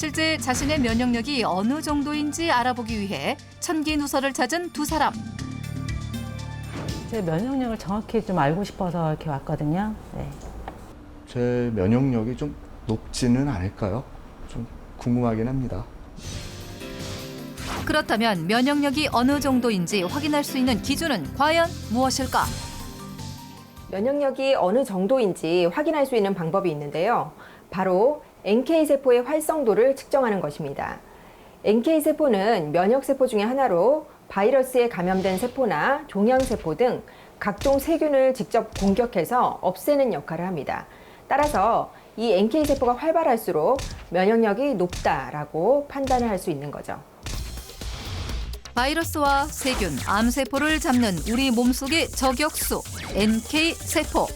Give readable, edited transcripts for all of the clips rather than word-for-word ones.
실제 자신의 면역력이 어느 정도인지 알아보기 위해 천기 누설을 찾은 두 사람. 제 면역력을 정확히 좀 알고 싶어서 이렇게 왔거든요. 네. 제 면역력이 좀 높지는 않을까요? 좀 궁금하긴 합니다. 그렇다면 면역력이 어느 정도인지 확인할 수 있는 기준은 과연 무엇일까? 면역력이 어느 정도인지 확인할 수 있는 방법이 있는데요. 바로 NK세포의 활성도를 측정하는 것입니다. NK세포는 면역세포 중에 하나로 바이러스에 감염된 세포나 종양세포 등 각종 세균을 직접 공격해서 없애는 역할을 합니다. 따라서 이 NK세포가 활발할수록 면역력이 높다라고 판단을 할 수 있는 거죠. 바이러스와 세균, 암세포를 잡는 우리 몸속의 저격수, NK세포.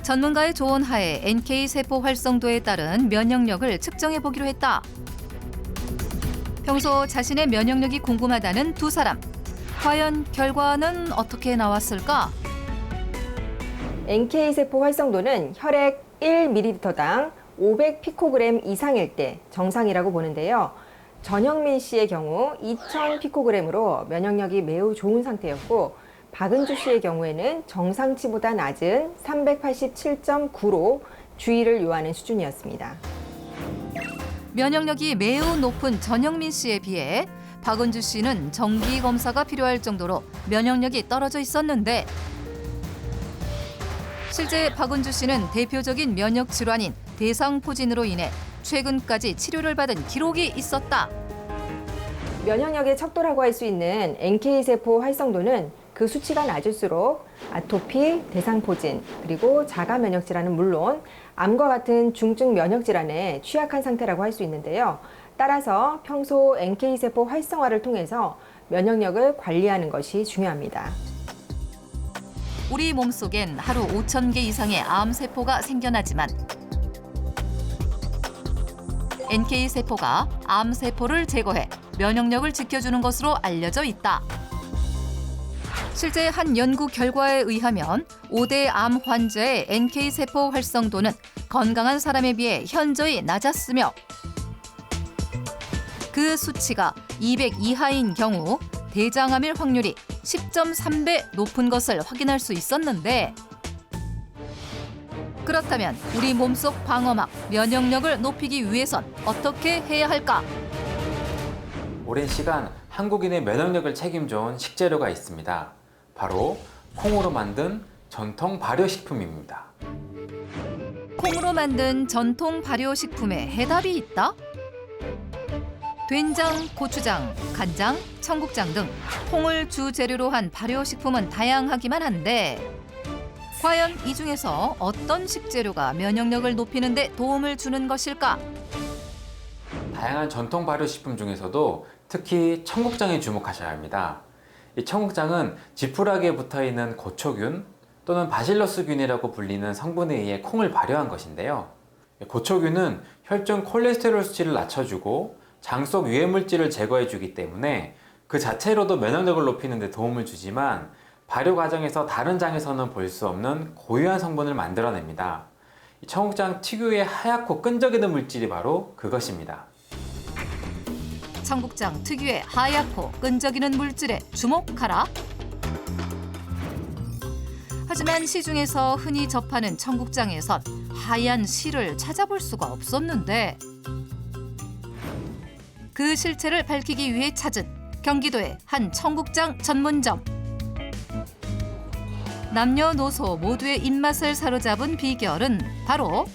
전문가의 조언 하에 NK세포 활성도에 따른 면역력을 측정해 보기로 했다. 평소 자신의 면역력이 궁금하다는 두 사람. 과연 결과는 어떻게 나왔을까? NK세포 활성도는 혈액 1ml당 500피코그램 이상일 때 정상이라고 보는데요. 전영민 씨의 경우 2000피코그램으로 면역력이 매우 좋은 상태였고, 박은주 씨의 경우에는 정상치보다 낮은 387.9로 주의를 요하는 수준이었습니다. 면역력이 매우 높은 전영민 씨에 비해 박은주 씨는 정기 검사가 필요할 정도로 면역력이 떨어져 있었는데, 실제 박은주 씨는 대표적인 면역 질환인 대상포진으로 인해 최근까지 치료를 받은 기록이 있었다. 면역력의 척도라고 할 수 있는 NK세포 활성도는 그 수치가 낮을수록 아토피, 대상포진, 그리고 자가 면역 질환은 물론 암과 같은 중증 면역 질환에 취약한 상태라고 할 수 있는데요. 따라서 평소 NK세포 활성화를 통해서 면역력을 관리하는 것이 중요합니다. 우리 몸속엔 하루 5,000개 이상의 암세포가 생겨나지만 NK세포가 암세포를 제거해 면역력을 지켜주는 것으로 알려져 있다. 실제 한 연구 결과에 의하면 5대 암 환자의 NK세포 활성도는 건강한 사람에 비해 현저히 낮았으며, 그 수치가 200 이하인 경우 대장암일 확률이 10.3배 높은 것을 확인할 수 있었는데, 그렇다면 우리 몸속 방어막, 면역력을 높이기 위해선 어떻게 해야 할까? 오랜 시간 한국인의 면역력을 책임져온 식재료가 있습니다. 바로 콩으로 만든 전통 발효식품입니다. 콩으로 만든 전통 발효식품에 해답이 있다? 된장, 고추장, 간장, 청국장 등 콩을 주재료로 한 발효식품은 다양하기만 한데, 과연 이 중에서 어떤 식재료가 면역력을 높이는 데 도움을 주는 것일까? 다양한 전통 발효식품 중에서도 특히 청국장에 주목하셔야 합니다. 이 청국장은 지푸라기에 붙어있는 고초균 또는 바실러스균이라고 불리는 성분에 의해 콩을 발효한 것인데요. 고초균은 혈중 콜레스테롤 수치를 낮춰주고 장 속 유해물질을 제거해주기 때문에 그 자체로도 면역력을 높이는 데 도움을 주지만, 발효 과정에서 다른 장에서는 볼 수 없는 고유한 성분을 만들어냅니다. 이 청국장 특유의 하얗고 끈적이는 물질이 바로 그것입니다. 청국장 특유의 하얗고 끈적이는 물질에 주목하라. 하지만 시중에서 흔히 접하는 청국장에선 하얀 실을 찾아볼 수가 없었는데, 그 실체를 밝히기 위해 찾은 경기도의 한 청국장 전문점. 남녀노소 모두의 입맛을 사로잡은 비결은 바로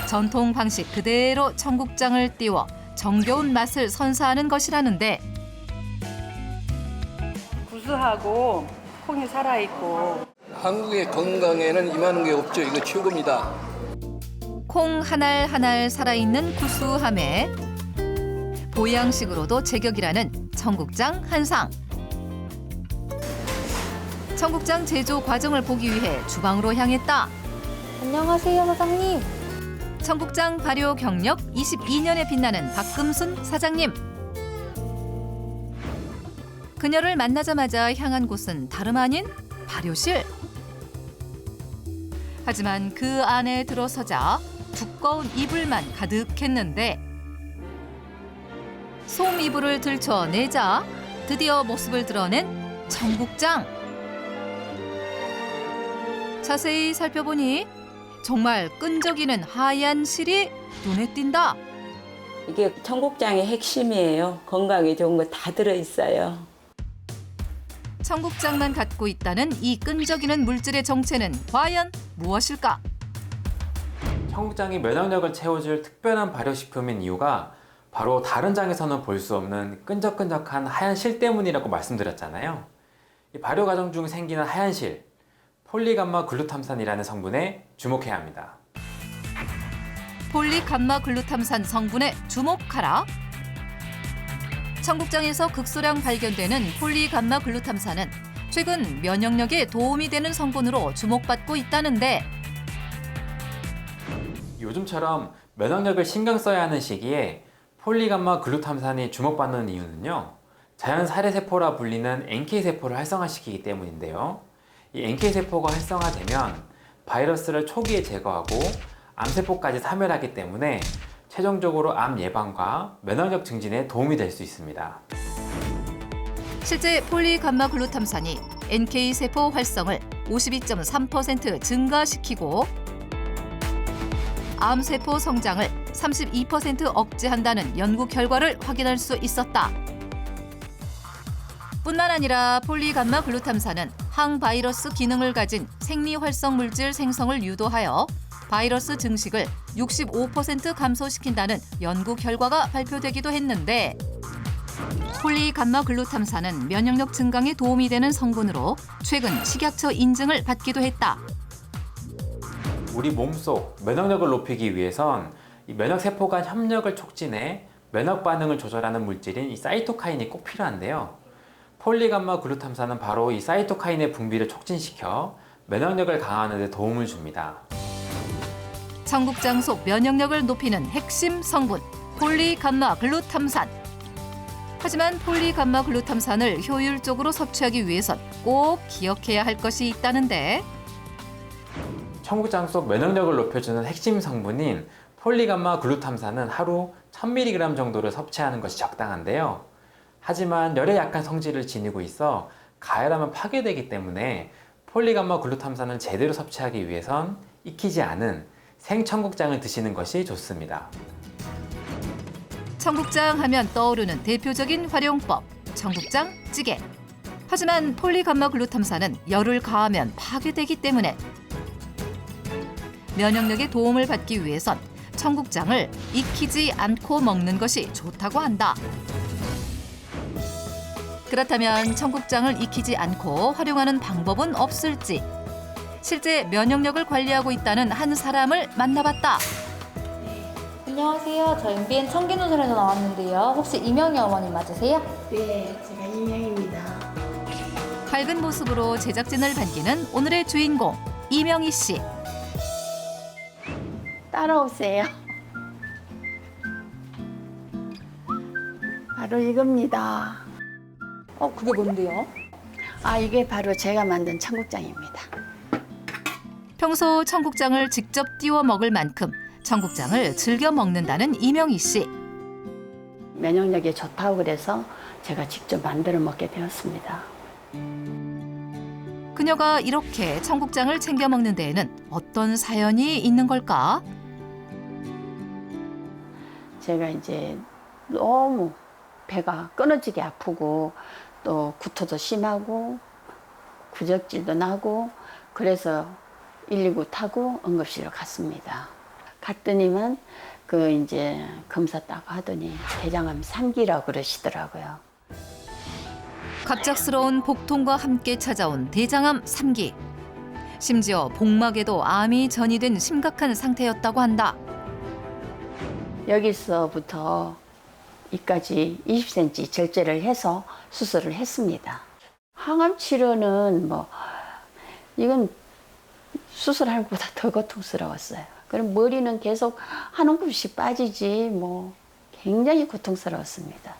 전통 방식 그대로 청국장을 띄워 정겨운 맛을 선사하는 것이라는데, 구수하고 콩이 살아있고. 한국의 건강에는 이만한 게 없죠. 이거 최고입니다. 콩 한 알 한 알 살아있는 구수함에 보양식으로도 제격이라는 청국장 한상. 청국장 제조 과정을 보기 위해 주방으로 향했다. 안녕하세요, 사장님. 청국장 발효 경력 22년에 빛나는 박금순 사장님. 그녀를 만나자마자 향한 곳은 다름 아닌 발효실. 하지만 그 안에 들어서자 두꺼운 이불만 가득했는데 솜 이불을 들춰내자 드디어 모습을 드러낸 청국장. 자세히 살펴보니 정말 끈적이는 하얀 실이 눈에 띈다. 이게 청국장의 핵심이에요. 건강에 좋은 거 다 들어있어요. 청국장만 갖고 있다는 이 끈적이는 물질의 정체는 과연 무엇일까? 청국장이 면역력을 채워줄 특별한 발효식품인 이유가 바로 다른 장에서는 볼 수 없는 끈적끈적한 하얀 실 때문이라고 말씀드렸잖아요. 이 발효 과정 중 생기는 하얀 실, 폴리감마 글루탐산이라는 성분에 주목해야 합니다. 폴리감마 글루탐산 성분에 주목하라. 청국장에서 극소량 발견되는 폴리감마 글루탐산은 최근 면역력에 도움이 되는 성분으로 주목받고 있다는데 요즘처럼 면역력을 신경 써야 하는 시기에 폴리감마 글루탐산이 주목받는 이유는요. 자연 살해세포라 불리는 NK세포를 활성화시키기 때문인데요. 이 NK세포가 활성화되면 바이러스를 초기에 제거하고 암세포까지 사멸하기 때문에 최종적으로 암 예방과 면역력 증진에 도움이 될 수 있습니다. 실제 폴리감마 글루탐산이 NK세포 활성을 52.3% 증가시키고 암세포 성장을 32% 억제한다는 연구 결과를 확인할 수 있었다. 뿐만 아니라 폴리감마 글루탐산은 항바이러스 기능을 가진 생리활성 물질 생성을 유도하여 바이러스 증식을 65% 감소시킨다는 연구 결과가 발표되기도 했는데 폴리감마 글루탐산은 면역력 증강에 도움이 되는 성분으로 최근 식약처 인증을 받기도 했다. 우리 몸속 면역력을 높이기 위해선 이 면역세포 간 협력을 촉진해 면역 반응을 조절하는 물질인 이 사이토카인이 꼭 필요한데요. 폴리감마 글루탐산은 바로 이 사이토카인의 분비를 촉진시켜 면역력을 강화하는 데 도움을 줍니다. 청국장 속 면역력을 높이는 핵심 성분 폴리감마 글루탐산. 하지만 폴리감마 글루탐산을 효율적으로 섭취하기 위해선 꼭 기억해야 할 것이 있다는데 청국장 속 면역력을 높여주는 핵심 성분인 폴리감마 글루탐산은 하루 1000mg 정도를 섭취하는 것이 적당한데요. 하지만 열에 약한 성질을 지니고 있어 가열하면 파괴되기 때문에 폴리감마 글루탐산을 제대로 섭취하기 위해선 익히지 않은 생청국장을 드시는 것이 좋습니다. 청국장 하면 떠오르는 대표적인 활용법 청국장 찌개. 하지만 폴리감마 글루탐산은 열을 가하면 파괴되기 때문에 면역력에 도움을 받기 위해선 청국장을 익히지 않고 먹는 것이 좋다고 한다. 그렇다면 청국장을 익히지 않고 활용하는 방법은 없을지 실제 면역력을 관리하고 있다는 한 사람을 만나봤다. 안녕하세요. 저 MBN 청기노선에서 나왔는데요. 혹시 이명희 어머님 맞으세요? 네, 제가 이명입니다. 밝은 모습으로 제작진을 반기는 오늘의 주인공 이명희 씨. 따라오세요. 바로 이겁니다. 그게 뭔데요? 이게 바로 제가 만든 청국장입니다. 평소 청국장을 직접 띄워 먹을 만큼 청국장을 즐겨 먹는다는 이명희 씨. 면역력에 좋다고 그래서 제가 직접 만들어 먹게 되었습니다. 그녀가 이렇게 청국장을 챙겨 먹는 데에는 어떤 사연이 있는 걸까? 제가 이제 너무 배가 끊어지게 아프고 또 구토도 심하고 구적질도 나고 그래서 119 타고 응급실로 갔습니다. 갔더니만 이제 검사 따고 하더니 대장암 3기라고 그러시더라고요. 갑작스러운 복통과 함께 찾아온 대장암 3기. 심지어 복막에도 암이 전이된 심각한 상태였다고 한다. 여기서부터 이까지 20cm 절제를 해서 수술을 했습니다. 항암 치료는 이건 수술할 것보다 더 고통스러웠어요. 그럼 머리는 계속 한 움큼씩 빠지지 굉장히 고통스러웠습니다.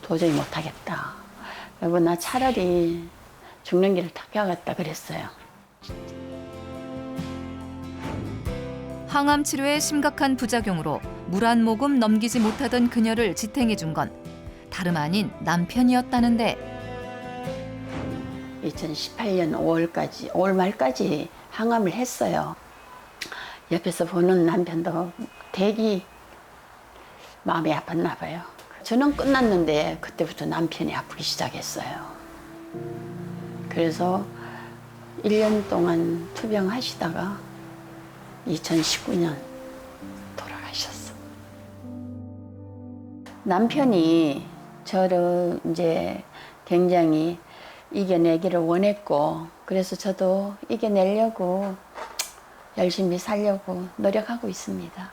도저히 못하겠다. 여보 나 차라리 죽는 길을 택하겠다 그랬어요. 항암 치료의 심각한 부작용으로 물 한 모금 넘기지 못하던 그녀를 지탱해 준 건 다름 아닌 남편이었다는데 2018년 5월 말까지 항암을 했어요. 옆에서 보는 남편도 되게 마음이 아팠나 봐요. 저는 끝났는데 그때부터 남편이 아프기 시작했어요. 그래서 1년 동안 투병하시다가 2019년 돌아가셨어. 남편이 저를 이제 굉장히 이겨내기를 원했고, 그래서 저도 이겨내려고 열심히 살려고 노력하고 있습니다.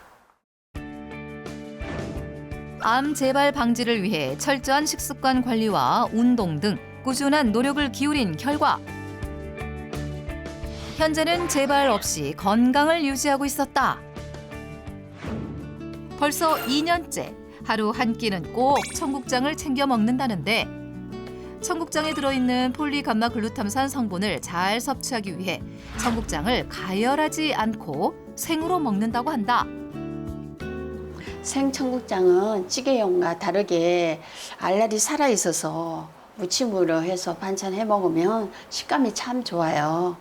암 재발 방지를 위해 철저한 식습관 관리와 운동 등 꾸준한 노력을 기울인 결과 현재는 재발 없이 건강을 유지하고 있었다. 벌써 2년째 하루 한 끼는 꼭 청국장을 챙겨 먹는다는데 청국장에 들어있는 폴리감마 글루탐산 성분을 잘 섭취하기 위해 청국장을 가열하지 않고 생으로 먹는다고 한다. 생청국장은 찌개용과 다르게 알알이 살아있어서 무침으로 해서 반찬 해 먹으면 식감이 참 좋아요.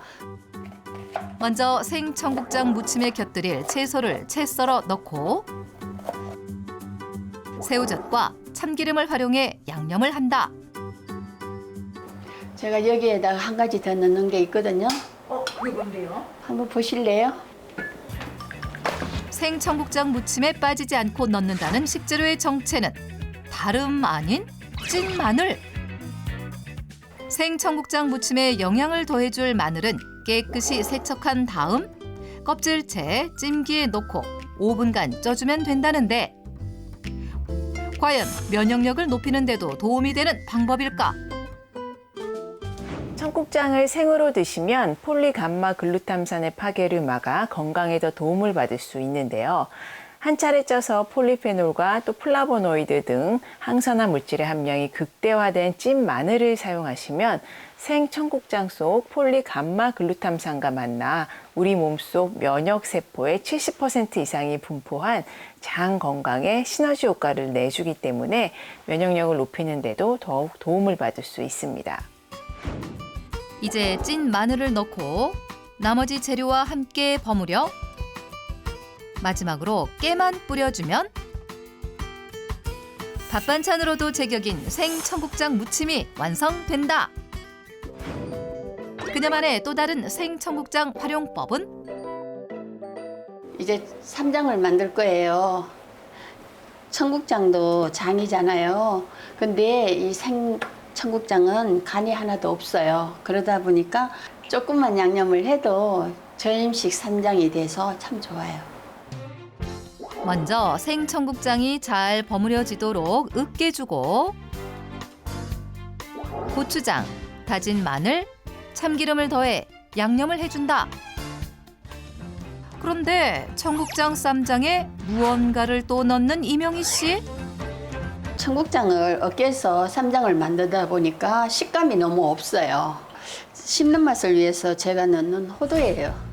먼저 생청국장 무침에 곁들일 채소를 채 썰어 넣고 새우젓과 참기름을 활용해 양념을 한다. 제가 여기에다가 한 가지 더 넣는 게 있거든요. 그게 뭔데요? 한번 보실래요? 생청국장 무침에 빠지지 않고 넣는다는 식재료의 정체는 다름 아닌 찐 마늘. 생청국장 무침에 영양을 더해줄 마늘은 깨끗이 세척한 다음 껍질채 찜기에 넣고 5분간 쪄주면 된다는데 과연 면역력을 높이는 데도 도움이 되는 방법일까? 청국장을 생으로 드시면 폴리감마 글루탐산의 파괴를 막아 건강에 더 도움을 받을 수 있는데요. 한 차례 쪄서 폴리페놀과 또 플라보노이드 등 항산화 물질의 함량이 극대화된 찐 마늘을 사용하시면 생청국장 속 폴리감마 글루탐산과 만나 우리 몸속 면역세포의 70% 이상이 분포한 장 건강에 시너지 효과를 내주기 때문에 면역력을 높이는 데도 더욱 도움을 받을 수 있습니다. 이제 찐 마늘을 넣고 나머지 재료와 함께 버무려 마지막으로 깨만 뿌려주면 밥반찬으로도 제격인 생청국장 무침이 완성된다. 그녀만의 또 다른 생청국장 활용법은 이제 쌈장을 만들 거예요. 청국장도 장이잖아요. 근데 이 생청국장은 간이 하나도 없어요. 그러다 보니까 조금만 양념을 해도 저염식 쌈장이 돼서 참 좋아요. 먼저 생청국장이 잘 버무려지도록 으깨주고 고추장, 다진 마늘, 참기름을 더해 양념을 해준다. 그런데 청국장 쌈장에 무언가를 또 넣는 이명희 씨. 청국장을 으깨서 쌈장을 만들다 보니까 식감이 너무 없어요. 씹는 맛을 위해서 제가 넣는 호두예요.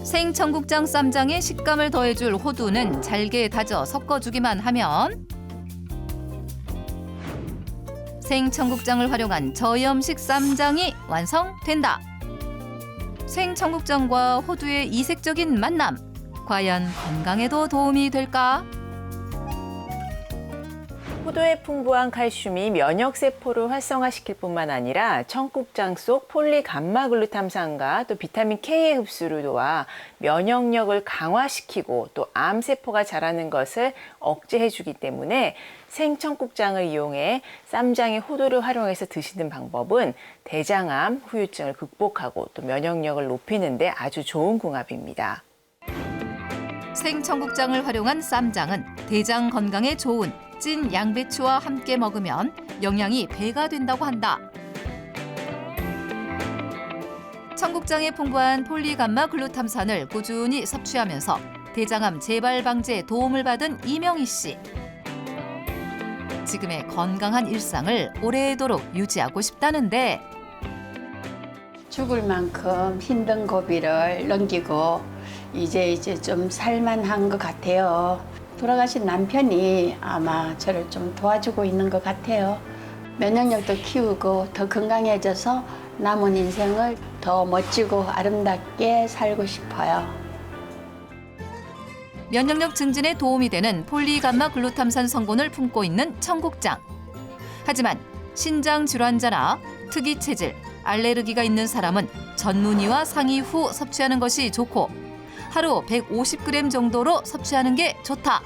생청국장 쌈장에 식감을 더해줄 호두는 잘게 다져 섞어주기만 하면 생청국장을 활용한 저염식 쌈장이 완성된다. 생청국장과 호두의 이색적인 만남, 과연 건강에도 도움이 될까? 호두에 풍부한 칼슘이 면역세포를 활성화시킬 뿐만 아니라 청국장 속 폴리감마글루탐산과 또 비타민 K의 흡수를 도와 면역력을 강화시키고 또 암세포가 자라는 것을 억제해주기 때문에 생청국장을 이용해 쌈장에 호두를 활용해서 드시는 방법은 대장암, 후유증을 극복하고 또 면역력을 높이는 데 아주 좋은 궁합입니다. 생청국장을 활용한 쌈장은 대장 건강에 좋은 찐 양배추와 함께 먹으면 영양이 배가 된다고 한다. 청국장에 풍부한 폴리감마 글루탐산을 꾸준히 섭취하면서 대장암 재발 방지에 도움을 받은 이명희 씨. 지금의 건강한 일상을 오래도록 유지하고 싶다는데 죽을 만큼 힘든 고비를 넘기고 이제 좀 살만한 것 같아요. 돌아가신 남편이 아마 저를 좀 도와주고 있는 것 같아요. 면역력도 키우고 더 건강해져서 남은 인생을 더 멋지고 아름답게 살고 싶어요. 면역력 증진에 도움이 되는 폴리감마 글루탐산 성분을 품고 있는 청국장. 하지만 신장 질환자나 특이 체질, 알레르기가 있는 사람은 전문의와 상의 후 섭취하는 것이 좋고 하루 150g 정도로 섭취하는 게 좋다.